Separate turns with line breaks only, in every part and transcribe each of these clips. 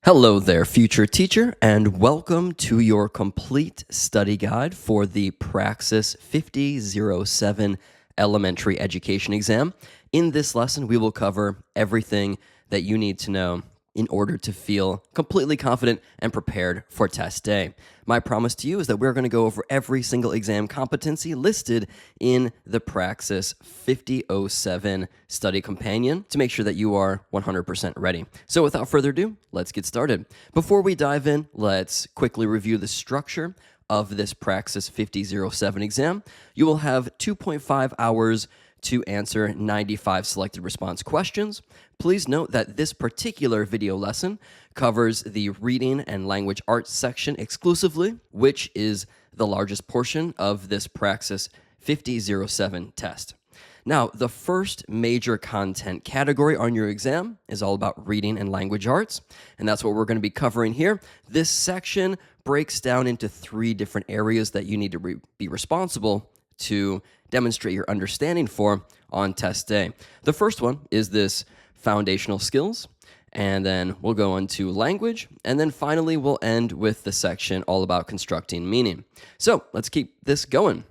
Hello there, future teacher, and welcome to your complete study guide for the Praxis 5007 Elementary Education Exam. In this lesson, we will cover everything that you need to know in order to feel completely confident and prepared for test day. My promise to you is that we're going to go over every single exam competency listed in the Praxis 5007 study companion to make sure that you are 100% ready. So without further ado, let's get started. Before we dive in, let's quickly review the structure of this Praxis 5007 exam. You will have 2.5 hours to answer 95 selected response questions. Please note that this particular video lesson covers the reading and language arts section exclusively, which is the largest portion of this Praxis 5007 test. Now, the first major content category on your exam is all about reading and language arts, and that's what we're going to be covering here. This section breaks down into three different areas that you need to be responsible to demonstrate your understanding for on test day. The first one is this foundational skills, and then we'll go into language, and then finally we'll end with the section all about constructing meaning. So let's keep this going.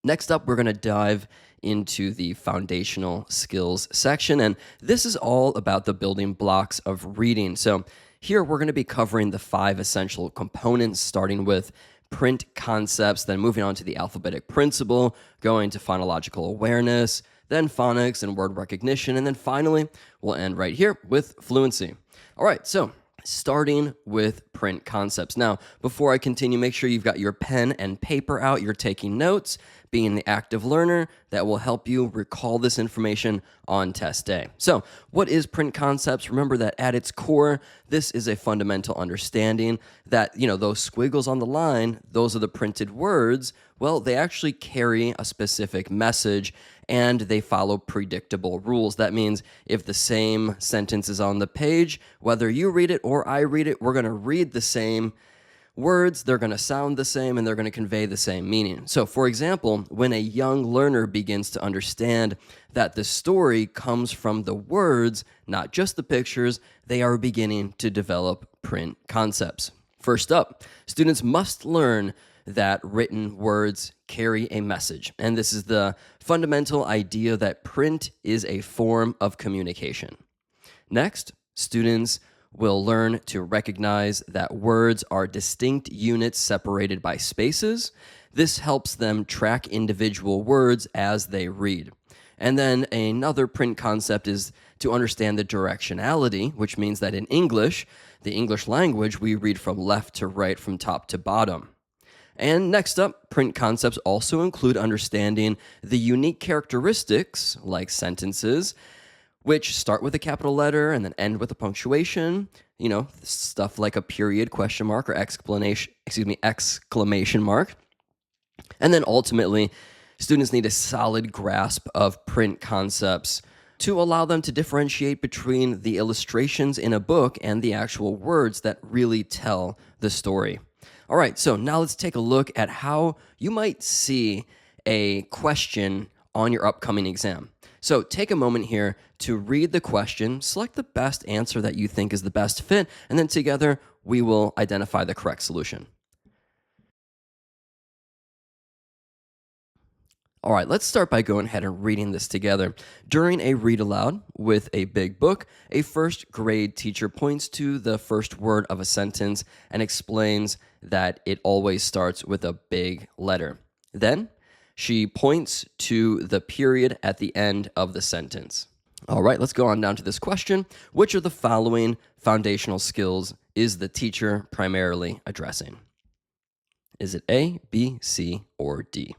Next up, we're going to dive into the foundational skills section, and this is all about the building blocks of reading. So here we're going to be covering the 5 essential components, starting with print concepts, then moving on to the alphabetic principle, going to phonological awareness, then phonics and word recognition, and then finally, we'll end right here with fluency. All right, so starting with print concepts. Now, before I continue, make sure you've got your pen and paper out, you're taking notes, being the active learner that will help you recall this information on test day. So, what is print concepts? Remember that at its core, this is a fundamental understanding that, those squiggles on the line, those are the printed words. Well, they actually carry a specific message and they follow predictable rules. That means if the same sentence is on the page, whether you read it or I read it, we're going to read the same words, they're going to sound the same, and they're going to convey the same meaning. So, for example, when a young learner begins to understand that the story comes from the words, not just the pictures, they are beginning to develop print concepts. First up, students must learn that written words carry a message. And this is the fundamental idea that print is a form of communication. Next, students will learn to recognize that words are distinct units separated by spaces. This helps them track individual words as they read. And then another print concept is to understand the directionality, which means that in English, the English language, we read from left to right, from top to bottom. And next up, print concepts also include understanding the unique characteristics, like sentences, which start with a capital letter and then end with a punctuation, stuff like a period, question mark, or exclamation mark. And then ultimately, students need a solid grasp of print concepts to allow them to differentiate between the illustrations in a book and the actual words that really tell the story. All right, so now let's take a look at how you might see a question on your upcoming exam. So take a moment here to read the question, select the best answer that you think is the best fit, and then together we will identify the correct solution. All right, let's start by going ahead and reading this together. During a read aloud with a big book, a first grade teacher points to the first word of a sentence and explains that it always starts with a big letter. Then, she points to the period at the end of the sentence. All right, let's go on down to this question. Which of the following foundational skills is the teacher primarily addressing? Is it A, B, C, or D?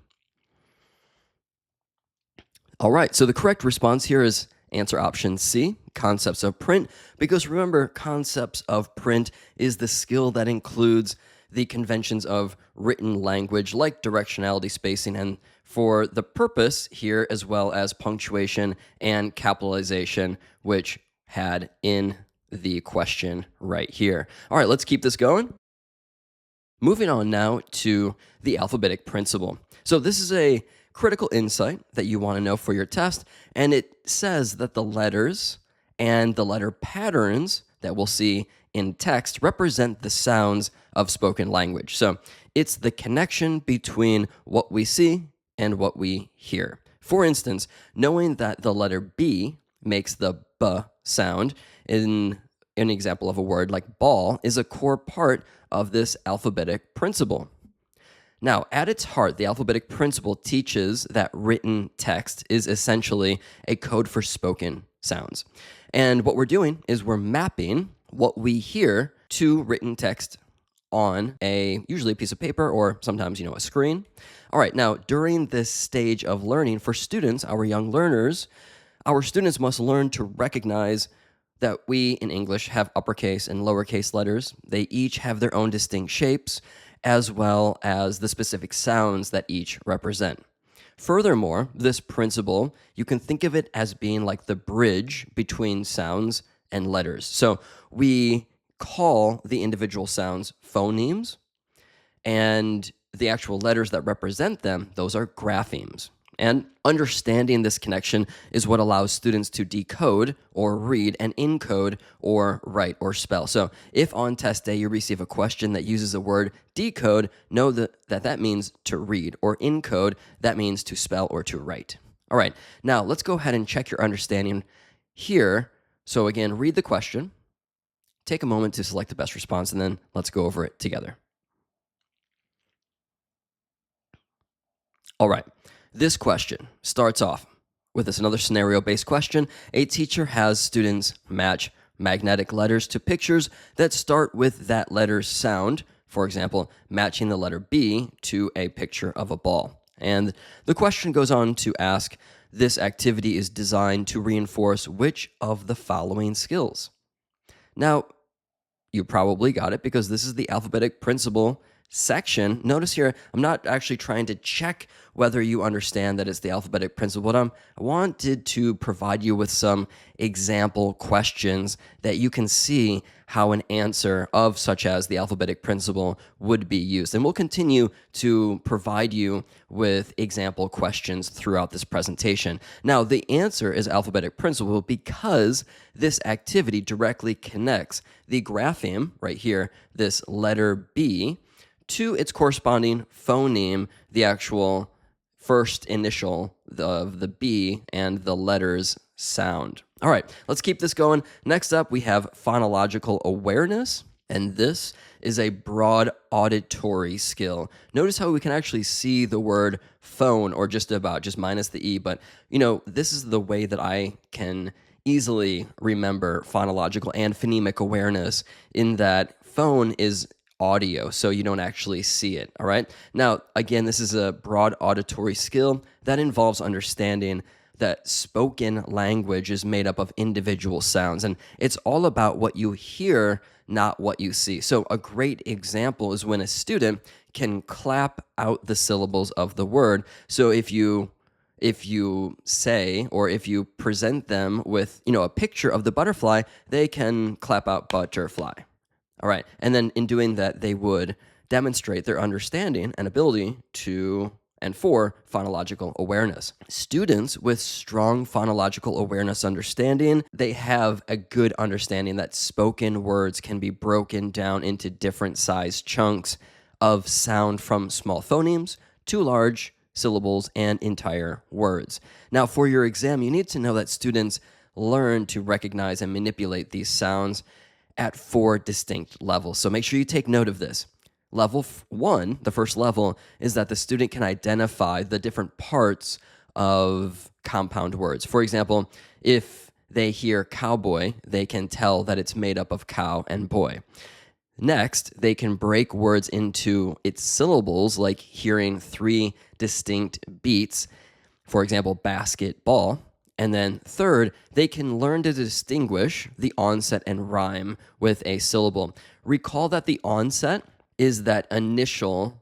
All right, so the correct response here is answer option C, concepts of print, because remember, concepts of print is the skill that includes the conventions of written language like directionality, spacing, and for the purpose here, as well as punctuation and capitalization, which had in the question right here. All right, let's keep this going. Moving on now to the alphabetic principle. So this is a critical insight that you want to know for your test, and it says that the letters and the letter patterns that we'll see in text represent the sounds of spoken language. So it's the connection between what we see and what we hear. For instance, knowing that the letter B makes the B sound in an example of a word like ball is a core part of this alphabetic principle. Now, at its heart, the alphabetic principle teaches that written text is essentially a code for spoken sounds. And what we're doing is we're mapping what we hear to written text on usually a piece of paper or sometimes, a screen. All right, now during this stage of learning for students, our young learners, our students must learn to recognize that we in English have uppercase and lowercase letters. They each have their own distinct shapes, as well as the specific sounds that each represent. Furthermore, this principle, you can think of it as being like the bridge between sounds and letters. So we call the individual sounds phonemes, and the actual letters that represent them, those are graphemes. And understanding this connection is what allows students to decode or read and encode or write or spell. So if on test day you receive a question that uses the word decode, know that means to read, or encode, that means to spell or to write. All right, now let's go ahead and check your understanding here. So again, read the question, take a moment to select the best response, and then let's go over it together. All right. This question starts off with another scenario-based question. A teacher has students match magnetic letters to pictures that start with that letter's sound. For example, matching the letter B to a picture of a ball. And the question goes on to ask, this activity is designed to reinforce which of the following skills? Now, you probably got it because this is the alphabetic principle section. Notice here, I'm not actually trying to check whether you understand that it's the alphabetic principle, but I wanted to provide you with some example questions that you can see how an answer of such as the alphabetic principle would be used. And we'll continue to provide you with example questions throughout this presentation. Now, the answer is alphabetic principle because this activity directly connects the grapheme, right here, this letter B, to its corresponding phoneme, the actual first initial of the B and the letter's sound. All right, let's keep this going. Next up, we have phonological awareness, and this is a broad auditory skill. Notice how we can actually see the word phone, or just minus the E, but this is the way that I can easily remember phonological and phonemic awareness, in that phone is audio, so you don't actually see it. All right. Now, again, this is a broad auditory skill that involves understanding that spoken language is made up of individual sounds, and it's all about what you hear, not what you see. So a great example is when a student can clap out the syllables of the word. So if you say, or if you present them with, a picture of the butterfly, they can clap out butterfly. All right, and then in doing that, they would demonstrate their understanding and ability for phonological awareness. Students with strong phonological awareness understanding, they have a good understanding that spoken words can be broken down into different size chunks of sound, from small phonemes to large syllables and entire words. Now, for your exam, you need to know that students learn to recognize and manipulate these sounds at 4 distinct levels. So make sure you take note of this. Level 1, the first level, is that the student can identify the different parts of compound words. For example, if they hear cowboy, they can tell that it's made up of cow and boy. Next, they can break words into its syllables, like hearing 3 distinct beats, for example, basketball. And then third, they can learn to distinguish the onset and rhyme with a syllable. Recall that the onset is that initial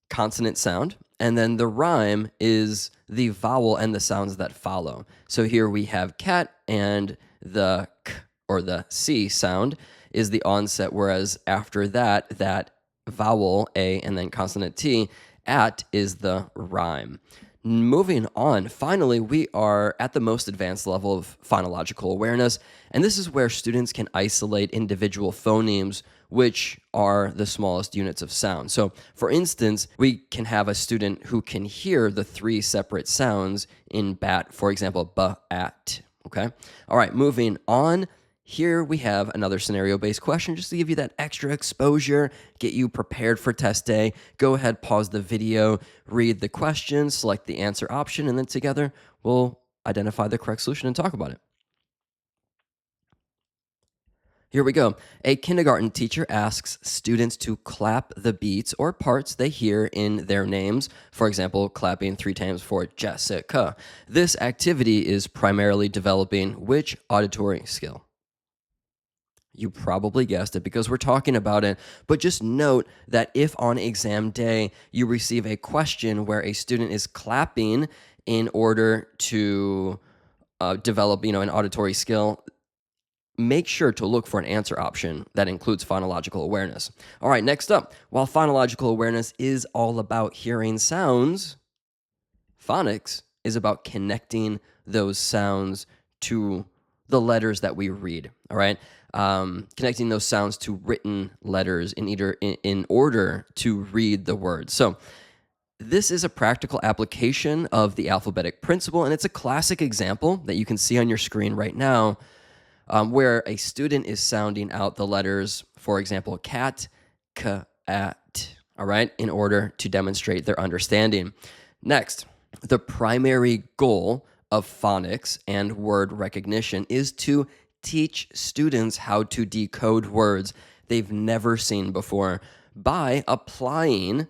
consonant sound, and then the rhyme is the vowel and the sounds that follow. So here we have cat, and the k or the C sound is the onset, whereas after that vowel A and then consonant T, at is the rhyme. Moving on, finally, we are at the most advanced level of phonological awareness, and this is where students can isolate individual phonemes, which are the smallest units of sound. So, for instance, we can have a student who can hear the three separate sounds in bat, for example, b, at. Okay? All right, moving on. Here we have another scenario-based question just to give you that extra exposure, get you prepared for test day. Go ahead, pause the video, read the question, select the answer option, and then together we'll identify the correct solution and talk about it. Here we go. A kindergarten teacher asks students to clap the beats or parts they hear in their names. For example, clapping 3 times for Jessica. This activity is primarily developing which auditory skill? You probably guessed it because we're talking about it. But just note that if on exam day you receive a question where a student is clapping in order to develop, an auditory skill, make sure to look for an answer option that includes phonological awareness. All right, next up, while phonological awareness is all about hearing sounds, phonics is about connecting those sounds to the letters that we read. All right, connecting those sounds to written letters in order to read the words. So this is a practical application of the alphabetic principle, and it's a classic example that you can see on your screen right now, where a student is sounding out the letters, for example, cat, k, at, all right, in order to demonstrate their understanding. Next, the primary goal of phonics and word recognition is to teach students how to decode words they've never seen before by applying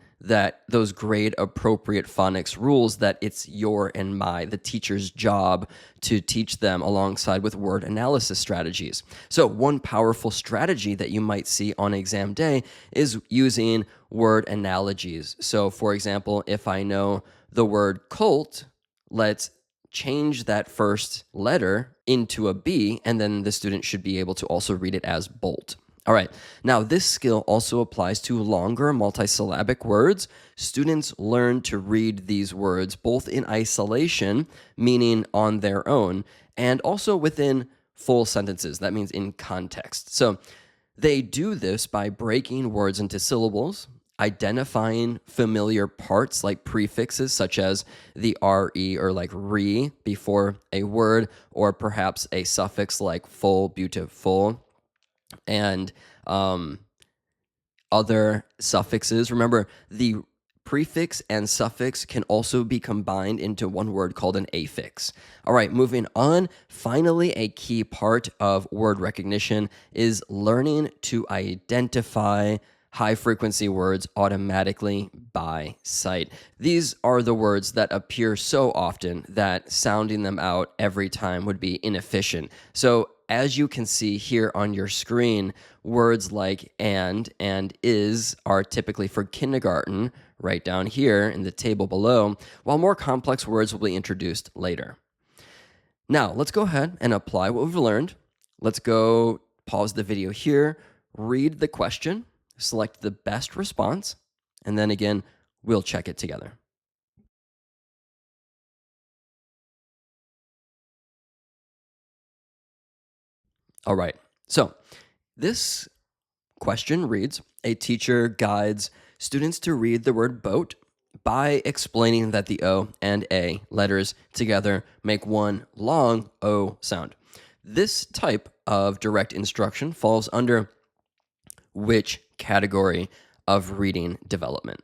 those grade appropriate phonics rules that it's the teacher's job to teach them alongside with word analysis strategies. So one powerful strategy that you might see on exam day is using word analogies. So for example, if I know the word colt, let's change that first letter into a B, and then the student should be able to also read it as bolt. All right, now this skill also applies to longer multisyllabic words. Students learn to read these words both in isolation, meaning on their own, and also within full sentences. That means in context. So they do this by breaking words into syllables, identifying familiar parts like prefixes such as the re or like re before a word, or perhaps a suffix like full, beautiful, and other suffixes. Remember, the prefix and suffix can also be combined into one word called an affix. All right, moving on. Finally, a key part of word recognition is learning to identify high-frequency words automatically by sight. These are the words that appear so often that sounding them out every time would be inefficient. So as you can see here on your screen, words like and is are typically for kindergarten, right down here in the table below, while more complex words will be introduced later. Now, let's go ahead and apply what we've learned. Let's go pause the video here, read the question, select the best response, and then again, we'll check it together. All right, so this question reads, a teacher guides students to read the word boat by explaining that the O and A letters together make one long O sound. This type of direct instruction falls under which category of reading development?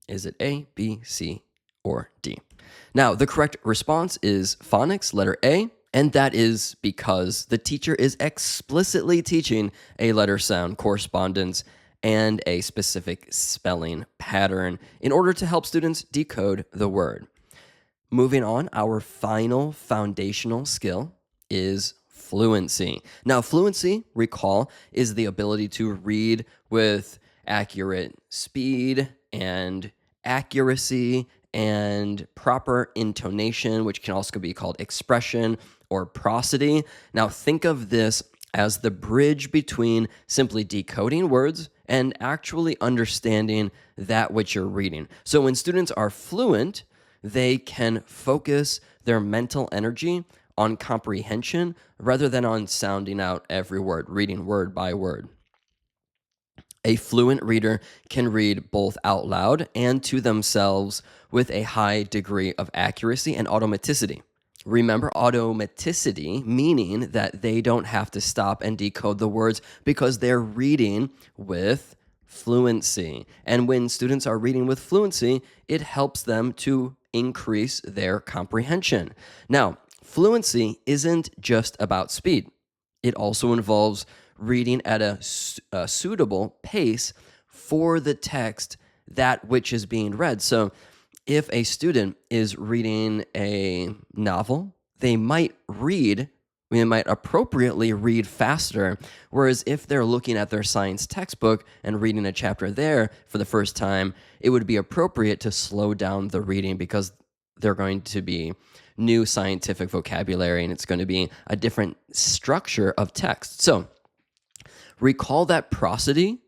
Is it A, B, C, or D? Now, the correct response is phonics, letter A, and that is because the teacher is explicitly teaching a letter sound correspondence and a specific spelling pattern in order to help students decode the word. Moving on, our final foundational skill is fluency. Now, fluency, recall, is the ability to read with accurate speed and accuracy and proper intonation, which can also be called expression or prosody. Now, think of this as the bridge between simply decoding words and actually understanding that which you're reading. So when students are fluent, they can focus their mental energy on comprehension rather than on sounding out every word, reading word by word. A fluent reader can read both out loud and to themselves with a high degree of accuracy and automaticity. Remember, automaticity, meaning that they don't have to stop and decode the words because they're reading with fluency. And when students are reading with fluency, it helps them to increase their comprehension. Now, fluency isn't just about speed. It also involves reading at a suitable pace for the text that which is being read. So if a student is reading a novel, they might appropriately read faster. Whereas if they're looking at their science textbook and reading a chapter there for the first time, it would be appropriate to slow down the reading because they're going to be new scientific vocabulary and it's going to be a different structure of text. So recall that prosody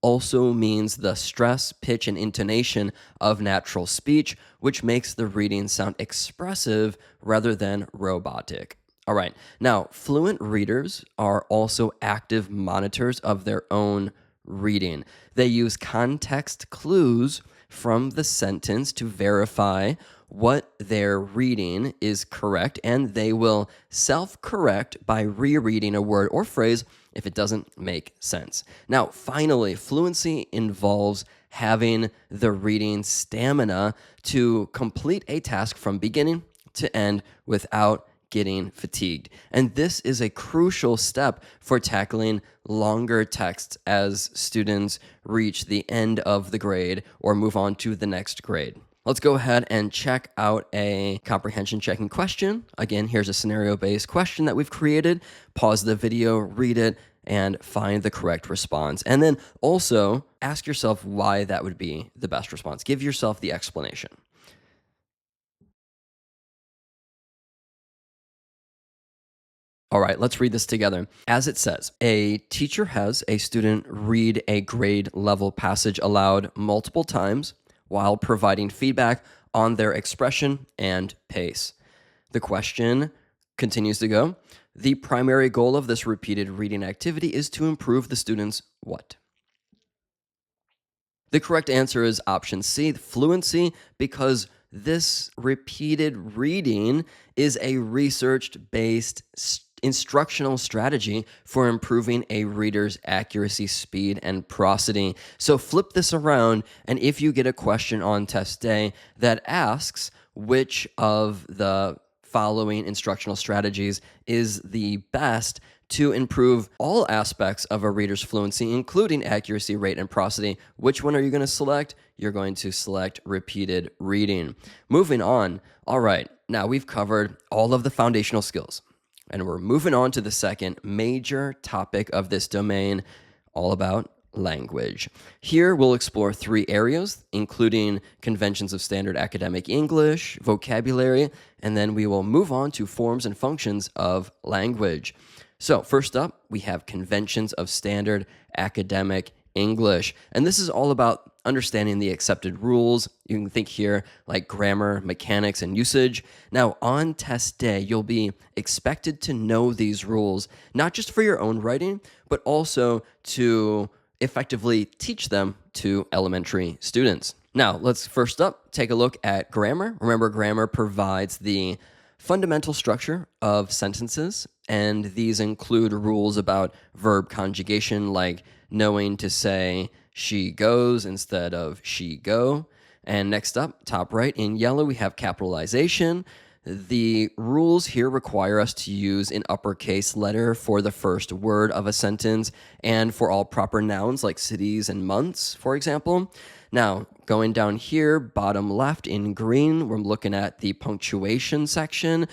also means the stress, pitch, and intonation of natural speech, which makes the reading sound expressive rather than robotic. All right, now fluent readers are also active monitors of their own reading. They use context clues from the sentence to verify what they're reading is correct, and they will self-correct by rereading a word or phrase if it doesn't make sense. Now, finally, fluency involves having the reading stamina to complete a task from beginning to end without getting fatigued. And this is a crucial step for tackling longer texts as students reach the end of the grade or move on to the next grade. Let's go ahead and check out a comprehension checking question. Again, here's a scenario-based question that we've created. Pause the video, read it, and find the correct response. And then also ask yourself why that would be the best response. Give yourself the explanation. All right, let's read this together. As it says, a teacher has a student read a grade level passage aloud multiple times while providing feedback on their expression and pace. The question continues to go. The primary goal of this repeated reading activity is to improve the student's what? The correct answer is option C, fluency, because this repeated reading is a research-based instructional strategy for improving a reader's accuracy, speed, and prosody. So flip this around, and if you get a question on test day that asks which of the following instructional strategies is the best to improve all aspects of a reader's fluency, including accuracy, rate, and prosody, which one are you going to select? You're going to select repeated reading. Moving on. All right, now we've covered all of the foundational skills. And we're moving on to the second major topic of this domain, all about language. Here we'll explore 3 areas, including conventions of standard academic English, vocabulary, and then we will move on to forms and functions of language. So first up, we have conventions of standard academic English. And this is all about understanding the accepted rules. You can think here like grammar, mechanics, and usage. Now, on test day, you'll be expected to know these rules, not just for your own writing, but also to effectively teach them to elementary students. Now, let's first up take a look at grammar. Remember, grammar provides the fundamental structure of sentences, and these include rules about verb conjugation, like knowing to say she goes instead of she go. And next up, top right in yellow, we have capitalization. The rules here require us to use an uppercase letter for the first word of a sentence and for all proper nouns like cities and months, for example. Now, going down here, bottom left in green, we're looking at the punctuation section.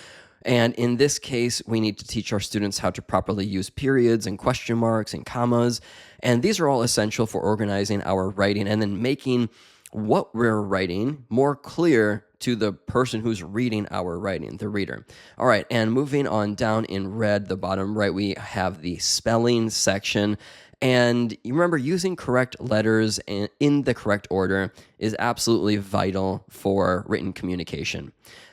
And in this case, we need to teach our students how to properly use periods and question marks and commas. And these are all essential for organizing our writing and then making what we're writing more clear to the person who's reading our writing, the reader. All right, and moving on down in red, the bottom right, we have the spelling section. And you remember using correct letters in the correct order is absolutely vital for written communication.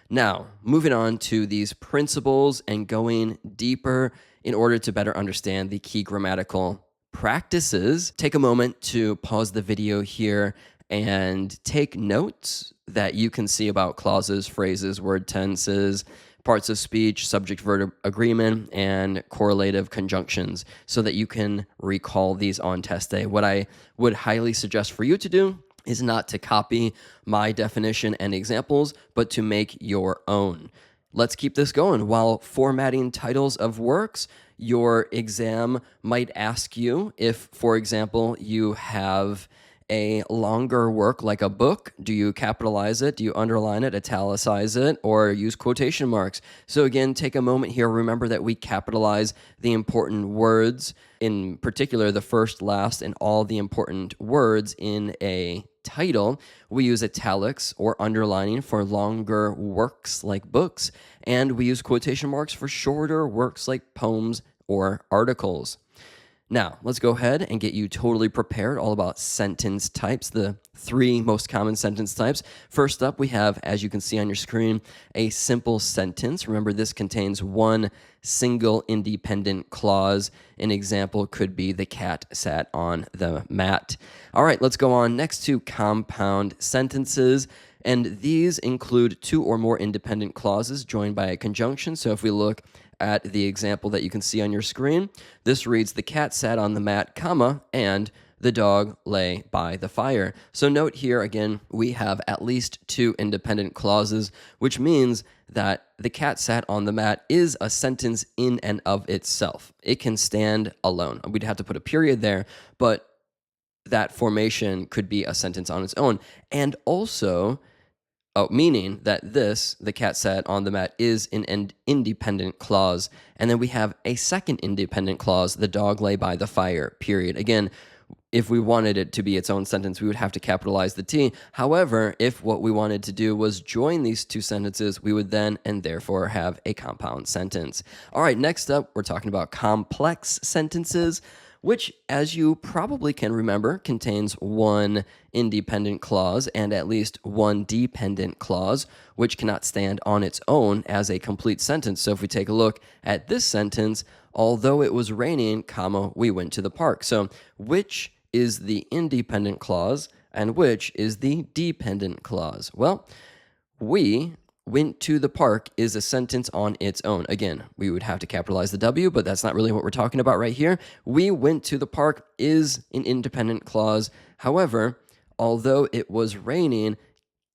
Now, moving on to these principles and going deeper in order to better understand the key grammatical practices, take a moment to pause the video here and take notes that you can see about clauses, phrases, word tenses, parts of speech, subject verb agreement, and correlative conjunctions so that you can recall these on test day. What I would highly suggest for you to do is not to copy my definition and examples, but to make your own. Let's keep this going. While formatting titles of works, your exam might ask you if, for example, you have a longer work like a book, do you capitalize it? Do you underline it, italicize it, or use quotation marks? So again, take a moment here. Remember that we capitalize the important words, in particular the first, last, and all the important words in a title. We use italics or underlining for longer works like books, and we use quotation marks for shorter works like poems or articles. Now, let's go ahead and get you totally prepared all about sentence types, the three most common sentence types. First up, we have, as you can see on your screen, a simple sentence. Remember, this contains one single independent clause. An example could be the cat sat on the mat. All right, let's go on next to compound sentences. And these include two or more independent clauses joined by a conjunction. So if we look at the example that you can see on your screen, this reads, the cat sat on the mat, comma, and the dog lay by the fire. So note here, again, we have at least two independent clauses, which means that the cat sat on the mat is a sentence in and of itself. It can stand alone. We'd have to put a period there, but that formation could be a sentence on its own. And also, meaning that this, the cat sat on the mat, is an independent clause. And then we have a second independent clause, the dog lay by the fire, period. Again, if we wanted it to be its own sentence, we would have to capitalize the T. However, if what we wanted to do was join these two sentences, we would then and therefore have a compound sentence. All right, next up, we're talking about complex sentences, which, as you probably can remember, contains one independent clause and at least one dependent clause, which cannot stand on its own as a complete sentence. So if we take a look at this sentence, although it was raining, comma, we went to the park. So which is the independent clause and which is the dependent clause? Well, we went to the park is a sentence on its own. Again, we would have to capitalize the W, but that's not really what we're talking about right here. We went to the park is an independent clause. However, although it was raining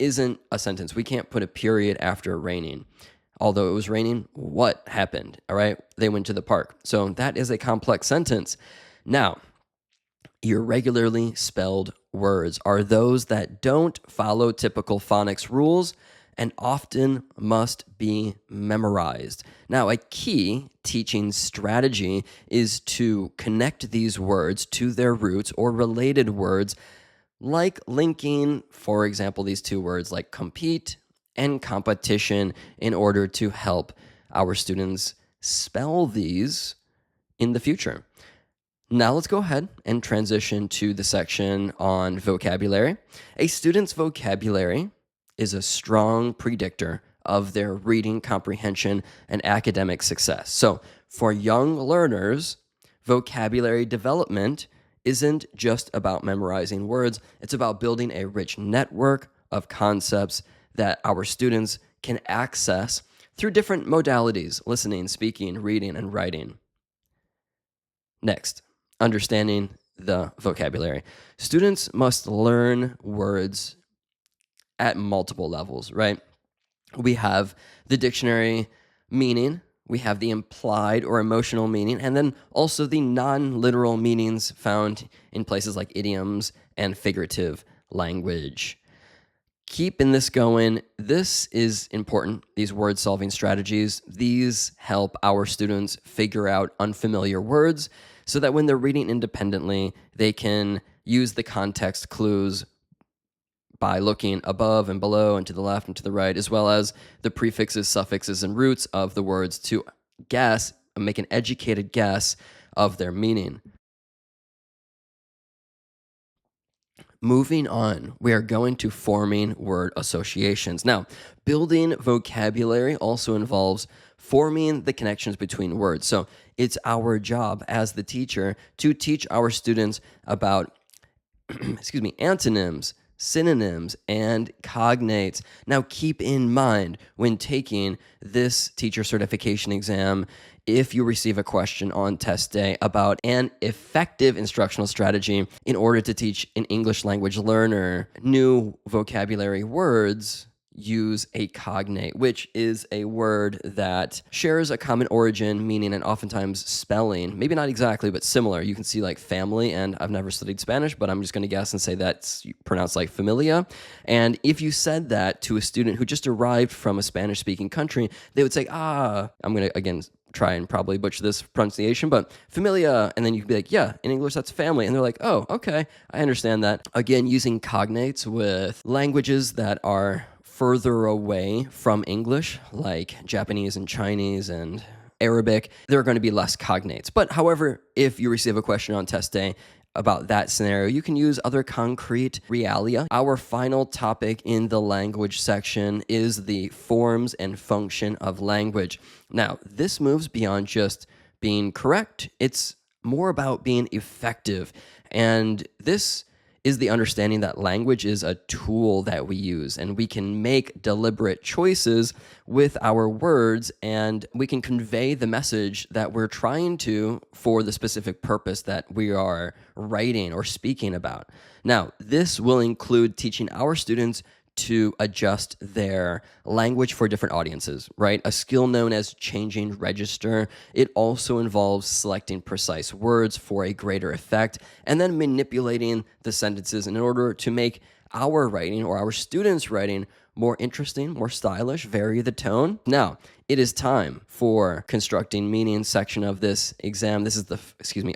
isn't a sentence. We can't put a period after raining. Although it was raining, what happened? All right, they went to the park. So that is a complex sentence. Now, irregularly spelled words are those that don't follow typical phonics rules and often must be memorized. Now, a key teaching strategy is to connect these words to their roots or related words, like linking, for example, these two words like compete and competition in order to help our students spell these in the future. Now let's go ahead and transition to the section on vocabulary. A student's vocabulary is a strong predictor of their reading comprehension and academic success. So for young learners, vocabulary development isn't just about memorizing words. It's about building a rich network of concepts that our students can access through different modalities: listening, speaking, reading, and writing. Next, understanding the vocabulary. Students must learn words at multiple levels, right? We have the dictionary meaning, we have the implied or emotional meaning, and then also the non-literal meanings found in places like idioms and figurative language. Keeping this going, this is important, these word-solving strategies. These help our students figure out unfamiliar words so that when they're reading independently, they can use the context clues by looking above and below and to the left and to the right, as well as the prefixes, suffixes, and roots of the words to guess, make an educated guess of their meaning. Moving on, we are going to forming word associations. Now, building vocabulary also involves forming the connections between words. So it's our job as the teacher to teach our students about antonyms, synonyms, and cognates. Now, keep in mind when taking this teacher certification exam, if you receive a question on test day about an effective instructional strategy in order to teach an English language learner new vocabulary words, use a cognate, which is a word that shares a common origin, meaning, and oftentimes spelling. Maybe not exactly, but similar. You can see like family, and I've never studied Spanish, but I'm just going to guess and say that's pronounced like familia. And if you said that to a student who just arrived from a Spanish-speaking country, they would say, I'm going to, again, try and probably butcher this pronunciation, but familia, and then you could be like, yeah, in English that's family, and they're like, oh, okay, I understand that. Again, using cognates with languages that are further away from English, like Japanese and Chinese and Arabic, there are going to be less cognates. But however, if you receive a question on test day about that scenario, you can use other concrete realia. Our final topic in the language section is the forms and function of language. Now, this moves beyond just being correct. It's more about being effective. And this is the understanding that language is a tool that we use, and we can make deliberate choices with our words, and we can convey the message that we're trying to for the specific purpose that we are writing or speaking about. Now, this will include teaching our students to adjust their language for different audiences, right? A skill known as changing register. It also involves selecting precise words for a greater effect and then manipulating the sentences in order to make our writing or our students' writing more interesting, more stylish, vary the tone. Now, it is time for constructing meaning section of this exam. This is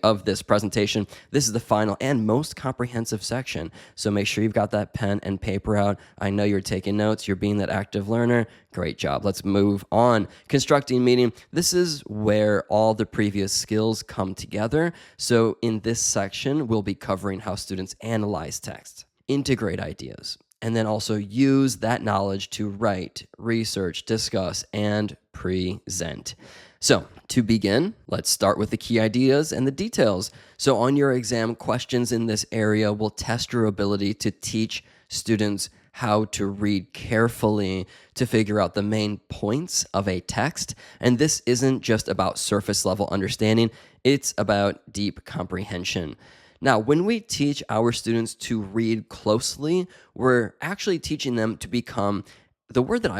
of this presentation. This is the final and most comprehensive section. So make sure you've got that pen and paper out. I know you're taking notes. You're being that active learner. Great job. Let's move on. Constructing meaning. This is where all the previous skills come together. So in this section, we'll be covering how students analyze text, integrate ideas, and then also use that knowledge to write, research, discuss, and present. So to begin, let's start with the key ideas and the details. So on your exam, questions in this area will test your ability to teach students how to read carefully to figure out the main points of a text. And this isn't just about surface level understanding, it's about deep comprehension. Now, when we teach our students to read closely, we're actually teaching them to become the word that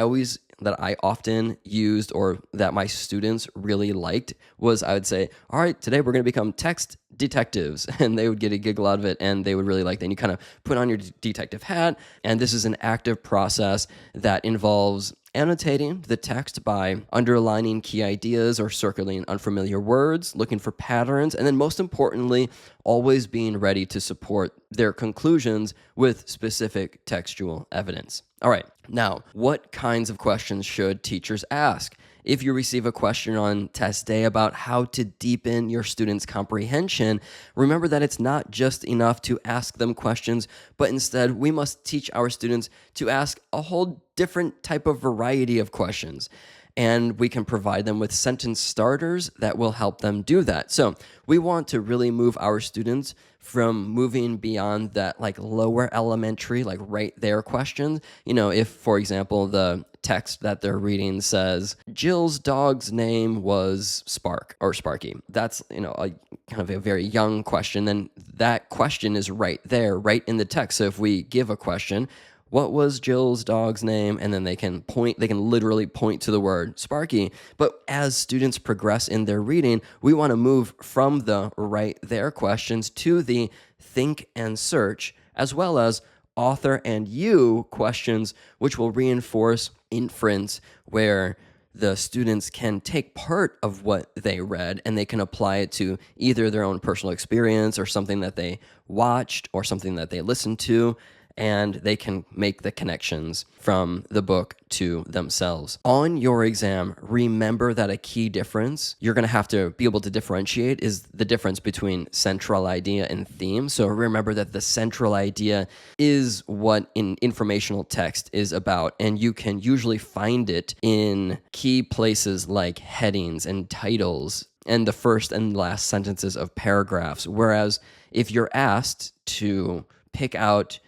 I often used or that my students really liked was I would say, all right, today we're going to become text detectives. And they would get a giggle out of it and they would really like that. And you kind of put on your detective hat. And this is an active process that involves annotating the text by underlining key ideas or circling unfamiliar words, looking for patterns, and then most importantly, always being ready to support their conclusions with specific textual evidence. All right, now, what kinds of questions should teachers ask? If you receive a question on test day about how to deepen your students' comprehension, remember that it's not just enough to ask them questions, but instead we must teach our students to ask a whole different type of variety of questions. And we can provide them with sentence starters that will help them do that. So we want to really move our students from moving beyond that like lower elementary, like right there questions. You know, if, for example, the text that they're reading says, Jill's dog's name was Spark or Sparky. That's, a kind of a very young question. Then that question is right there, right in the text. So if we give a question, what was Jill's dog's name? And then they can literally point to the word Sparky. But as students progress in their reading, we want to move from the right there questions to the think and search, as well as author and you questions, which will reinforce inference, where the students can take part of what they read and they can apply it to either their own personal experience or something that they watched or something that they listened to. and they can make the connections from the book to themselves. On your exam, remember that a key difference you're going to have to be able to differentiate is the difference between central idea and theme. So remember that the central idea is what an informational text is about, and you can usually find it in key places like headings and titles and the first and last sentences of paragraphs. Whereas if you're asked to pick out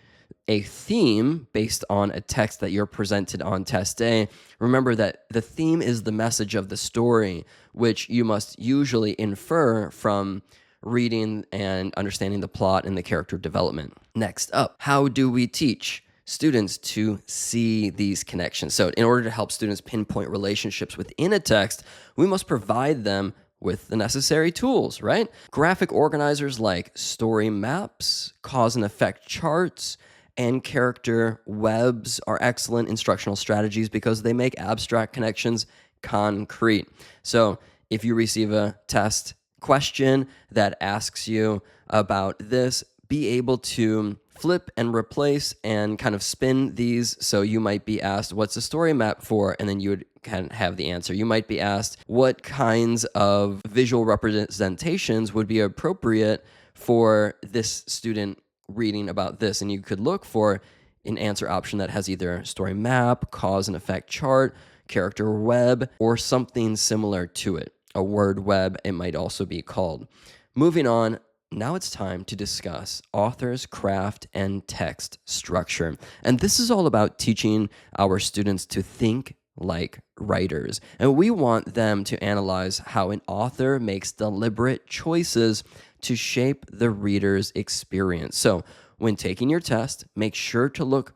a theme based on a text that you're presented on test day, remember that the theme is the message of the story, which you must usually infer from reading and understanding the plot and the character development. Next up, how do we teach students to see these connections? So in order to help students pinpoint relationships within a text, we must provide them with the necessary tools, right? Graphic organizers like story maps, cause and effect charts, and character webs are excellent instructional strategies because they make abstract connections concrete. So if you receive a test question that asks you about this, be able to flip and replace and kind of spin these. So you might be asked, what's a story map for? And then you would kind of have the answer. You might be asked, what kinds of visual representations would be appropriate for this student reading about this? And you could look for an answer option that has either story map, cause and effect chart, character web, or something similar to it. A word web, it might also be called. Moving on, now it's time to discuss author's craft and text structure. And this is all about teaching our students to think like writers. And we want them to analyze how an author makes deliberate choices to shape the reader's experience. So when taking your test, make sure to look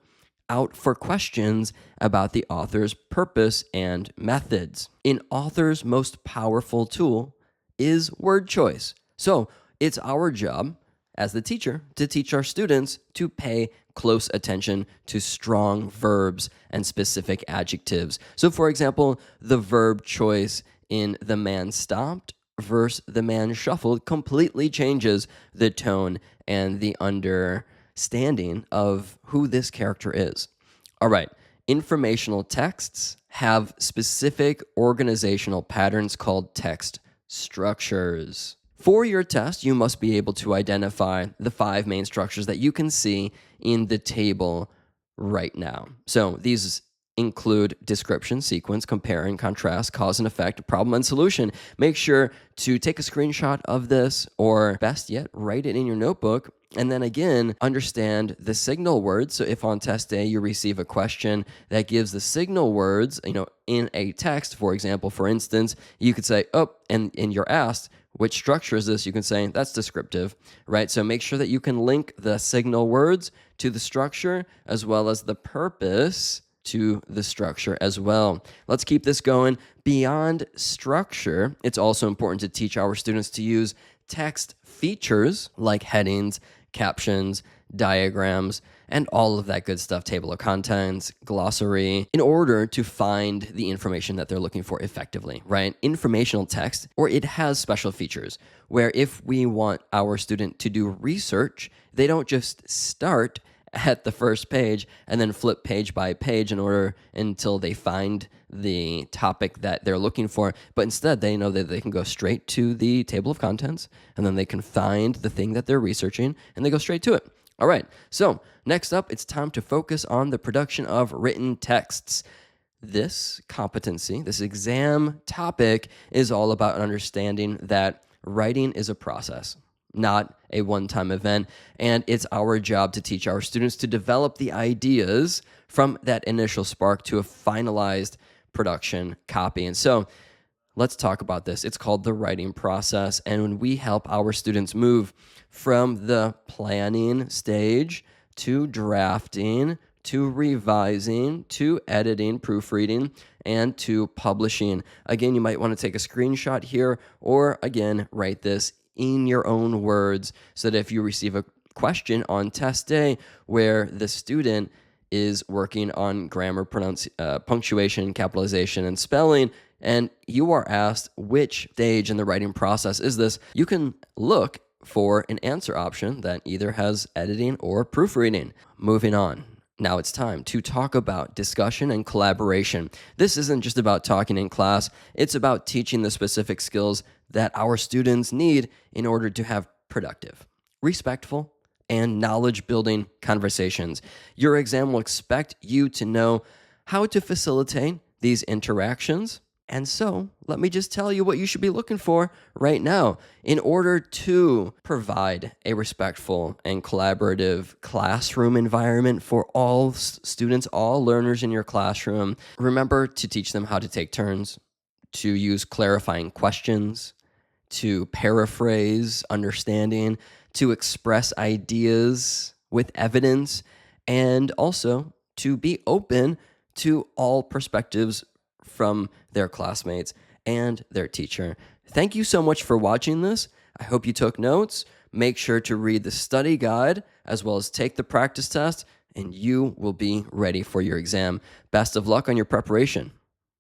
out for questions about the author's purpose and methods. An author's most powerful tool is word choice. So it's our job as the teacher to teach our students to pay close attention to strong verbs and specific adjectives. So for example, the verb choice in the man stopped versus the man shuffled completely changes the tone and the understanding of who this character is. All right, informational texts have specific organizational patterns called text structures. For your test, you must be able to identify the 5 main structures that you can see in the table right now. So these include description, sequence, compare and contrast, cause and effect, problem and solution. Make sure to take a screenshot of this, or best yet, write it in your notebook. And then again, understand the signal words. So if on test day you receive a question that gives the signal words, in a text, for example, for instance, you could say, and you're asked, which structure is this? You can say, that's descriptive, right? So make sure that you can link the signal words to the structure as well as the purpose to the structure as well. Let's keep this going. Beyond structure, it's also important to teach our students to use text features like headings, captions, diagrams, and all of that good stuff, table of contents, glossary, in order to find the information that they're looking for effectively, right? Informational text, or it has special features where if we want our student to do research, they don't just start at the first page and then flip page by page until they find the topic that they're looking for, but instead they know that they can go straight to the table of contents and then they can find the thing that they're researching and they go straight to it. All right, so next up, it's time to focus on the production of written texts. This competency, this exam topic, is all about understanding that writing is a process, not a one-time event, and it's our job to teach our students to develop the ideas from that initial spark to a finalized production copy. And so let's talk about this. It's called the writing process, and when we help our students move from the planning stage to drafting, to revising, to editing, proofreading, and to publishing. Again, you might want to take a screenshot here, or again, write this in your own words so that if you receive a question on test day where the student is working on grammar, punctuation, capitalization, and spelling, and you are asked which stage in the writing process is this, you can look for an answer option that either has editing or proofreading. Moving on. Now it's time to talk about discussion and collaboration. This isn't just about talking in class, it's about teaching the specific skills that our students need in order to have productive, respectful, and knowledge-building conversations. Your exam will expect you to know how to facilitate these interactions. And so, let me just tell you what you should be looking for right now in order to provide a respectful and collaborative classroom environment for all students, all learners in your classroom. Remember to teach them how to take turns, to use clarifying questions, to paraphrase understanding, to express ideas with evidence, and also to be open to all perspectives from their classmates and their teacher. Thank you so much for watching this. I hope you took notes. Make sure to read the study guide as well as take the practice test, and you will be ready for your exam. Best of luck on your preparation.